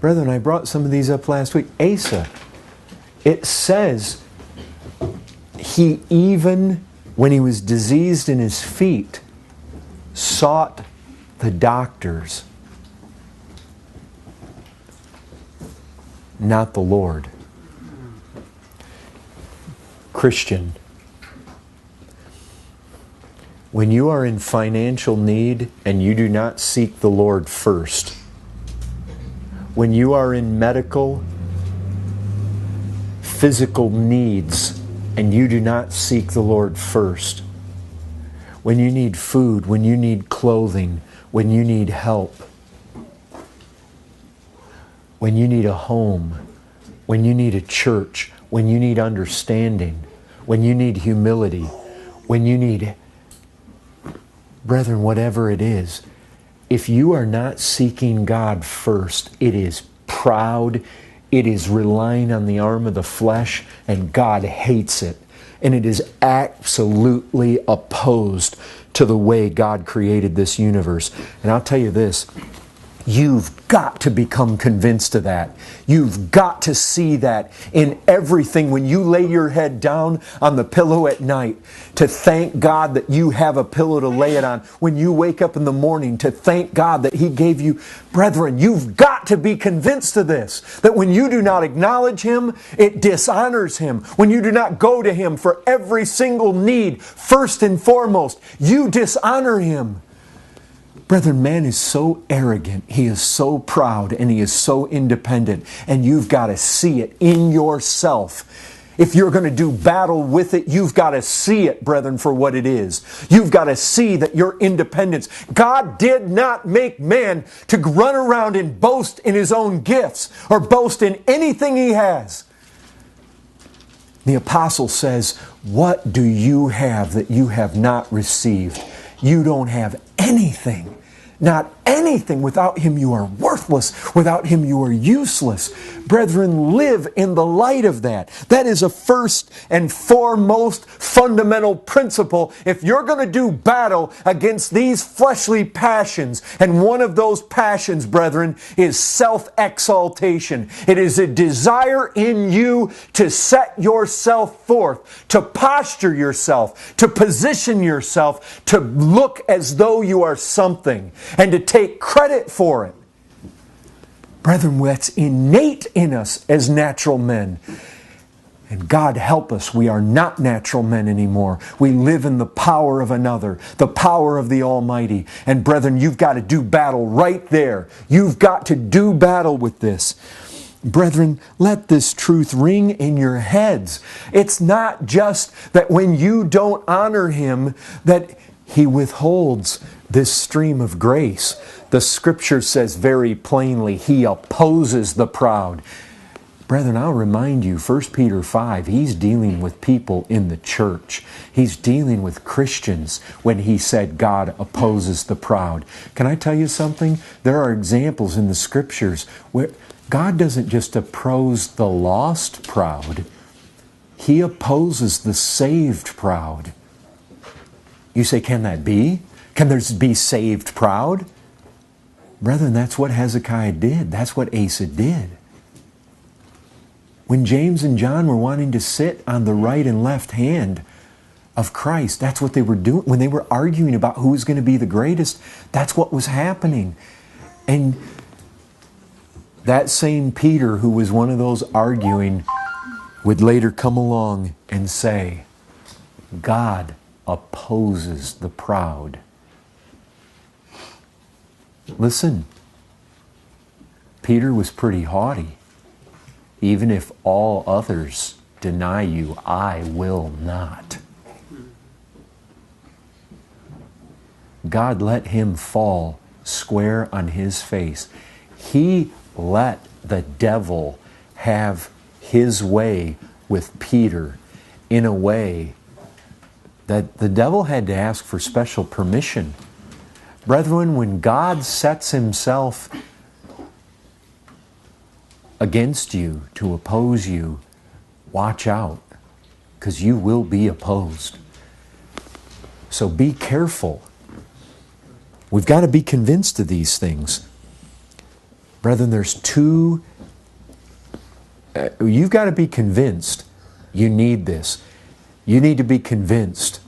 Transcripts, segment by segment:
Brethren, I brought some of these up last week. Asa, it says he even, when he was diseased in his feet, sought the doctors, not the Lord. Christian, when you are in financial need and you do not seek the Lord first, when you are in medical, physical needs and you do not seek the Lord first, when you need food, when you need clothing, when you need help, when you need a home, when you need a church, when you need understanding, when you need humility, when you need, brethren, whatever it is, if you are not seeking God first, it is proud, it is relying on the arm of the flesh, and God hates it. And it is absolutely opposed to the way God created this universe. And I'll tell you this, you've got to become convinced of that. You've got to see that in everything. When you lay your head down on the pillow at night, to thank God that you have a pillow to lay it on. When you wake up in the morning, to thank God that He gave you. Brethren, you've got to be convinced of this. That when you do not acknowledge Him, it dishonors Him. When you do not go to Him for every single need, first and foremost, you dishonor Him. Brethren, man is so arrogant, he is so proud, and he is so independent. And you've got to see it in yourself. If you're going to do battle with it, you've got to see it, brethren, for what it is. You've got to see that your independence. God did not make man to run around and boast in his own gifts or boast in anything he has. The apostle says, what do you have that you have not received? You don't have anything. Not anything. Without Him you are worthless. Without Him you are useless. Brethren, live in the light of that. That is a first and foremost fundamental principle. If you're going to do battle against these fleshly passions, and one of those passions, brethren, is self-exaltation. It is a desire in you to set yourself forth, to posture yourself, to position yourself, to look as though you are something, and to take credit for it. Brethren, that's innate in us as natural men. And God help us, we are not natural men anymore. We live in the power of another, the power of the Almighty. And brethren, you've got to do battle right there. You've got to do battle with this. Brethren, let this truth ring in your heads. It's not just that when you don't honor Him, that He withholds this stream of grace. The Scripture says very plainly, He opposes the proud. Brethren, I'll remind you, 1 Peter 5, He's dealing with people in the church. He's dealing with Christians when He said God opposes the proud. Can I tell you something? There are examples in the Scriptures where God doesn't just oppose the lost proud. He opposes the saved proud. You say, can that be? Can there be saved proud? Brethren, that's what Hezekiah did. That's what Asa did. When James and John were wanting to sit on the right and left hand of Christ, that's what they were doing. When they were arguing about who was going to be the greatest, that's what was happening. And that same Peter, who was one of those arguing, would later come along and say, God opposes the proud. Listen, Peter was pretty haughty. Even if all others deny you, I will not. God let him fall square on his face. He let the devil have his way with Peter in a way that the devil had to ask for special permission. Brethren, when God sets Himself against you, to oppose you, watch out, because you will be opposed. So be careful. We've got to be convinced of these things. Brethren, there's two, you've got to be convinced you need this. You need to be convinced.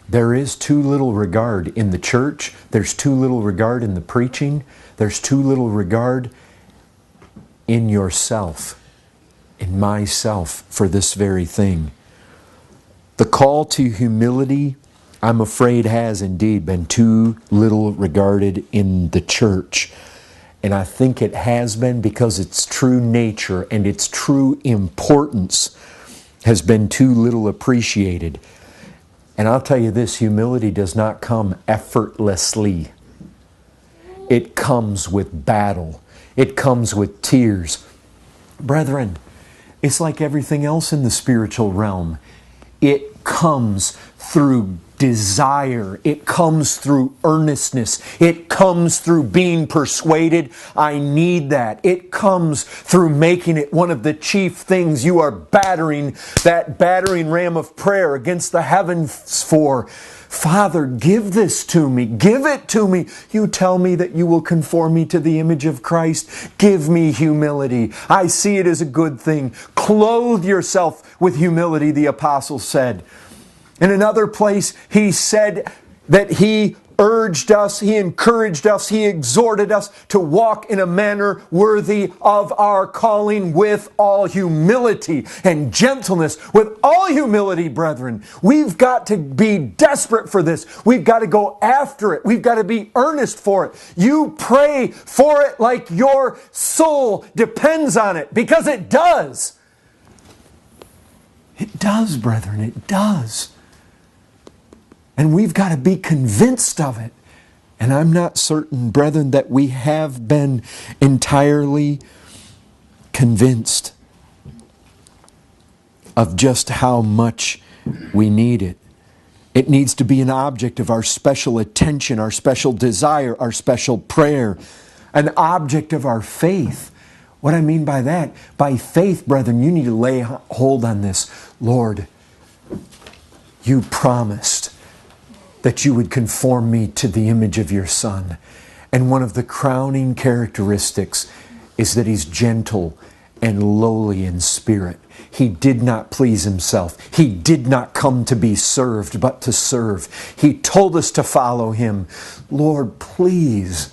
There is too little regard in the church. There's too little regard in the preaching. There's too little regard in yourself, in myself, for this very thing. The call to humility, I'm afraid, has indeed been too little regarded in the church. And I think it has been because its true nature and its true importance has been too little appreciated. And I'll tell you this, humility does not come effortlessly. It comes with battle. It comes with tears. Brethren, it's like everything else in the spiritual realm. It comes through desire. It comes through earnestness. It comes through being persuaded. I need that. It comes through making it one of the chief things you are battering, that battering ram of prayer against the heavens for. Father, give this to me. Give it to me. You tell me that you will conform me to the image of Christ. Give me humility. I see it as a good thing. Clothe yourself with humility, the apostle said. In another place, he said that he urged us, he encouraged us, he exhorted us to walk in a manner worthy of our calling with all humility and gentleness. With all humility, brethren. We've got to be desperate for this. We've got to go after it. We've got to be earnest for it. You pray for it like your soul depends on it, because it does. It does, brethren, it does. And we've got to be convinced of it. And I'm not certain, brethren, that we have been entirely convinced of just how much we need it. It needs to be an object of our special attention, our special desire, our special prayer, an object of our faith. What I mean by that, by faith, brethren, you need to lay hold on this. Lord, you promised that you would conform me to the image of your Son. And one of the crowning characteristics is that He's gentle and lowly in spirit. He did not please Himself. He did not come to be served, but to serve. He told us to follow Him. Lord, please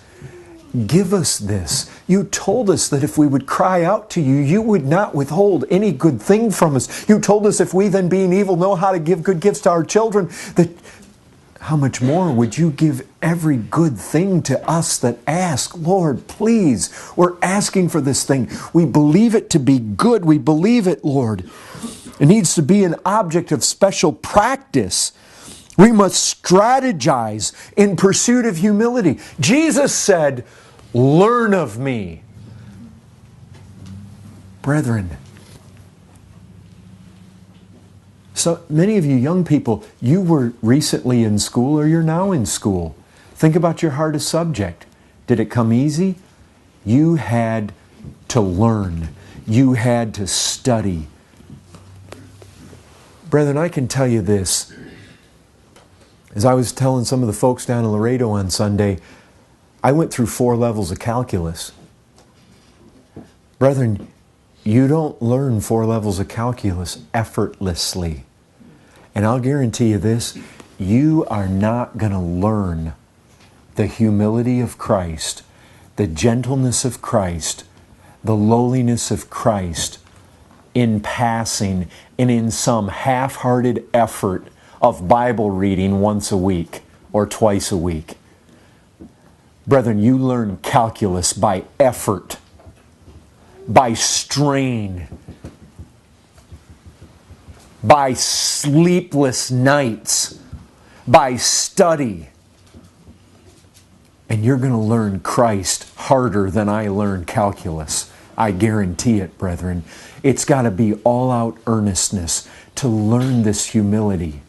give us this. You told us that if we would cry out to you, you would not withhold any good thing from us. You told us if we then, being evil, know how to give good gifts to our children, that how much more would you give every good thing to us that ask? Lord, please, we're asking for this thing. We believe it to be good. We believe it, Lord. It needs to be an object of special practice. We must strategize in pursuit of humility. Jesus said, "Learn of me." Brethren, so many of you young people, you were recently in school or you're now in school. Think about your hardest subject. Did it come easy? You had to learn. You had to study. Brethren, I can tell you this. As I was telling some of the folks down in Laredo on Sunday, I went through 4 levels of calculus. Brethren, you don't learn 4 levels of calculus effortlessly. And I'll guarantee you this, you are not going to learn the humility of Christ, the gentleness of Christ, the lowliness of Christ in passing and in some half-hearted effort of Bible reading once a week or twice a week. Brethren, you learn calculus by effort, by strain, by sleepless nights, by study. And you're going to learn Christ harder than I learned calculus. I guarantee it, brethren. It's got to be all-out earnestness to learn this humility.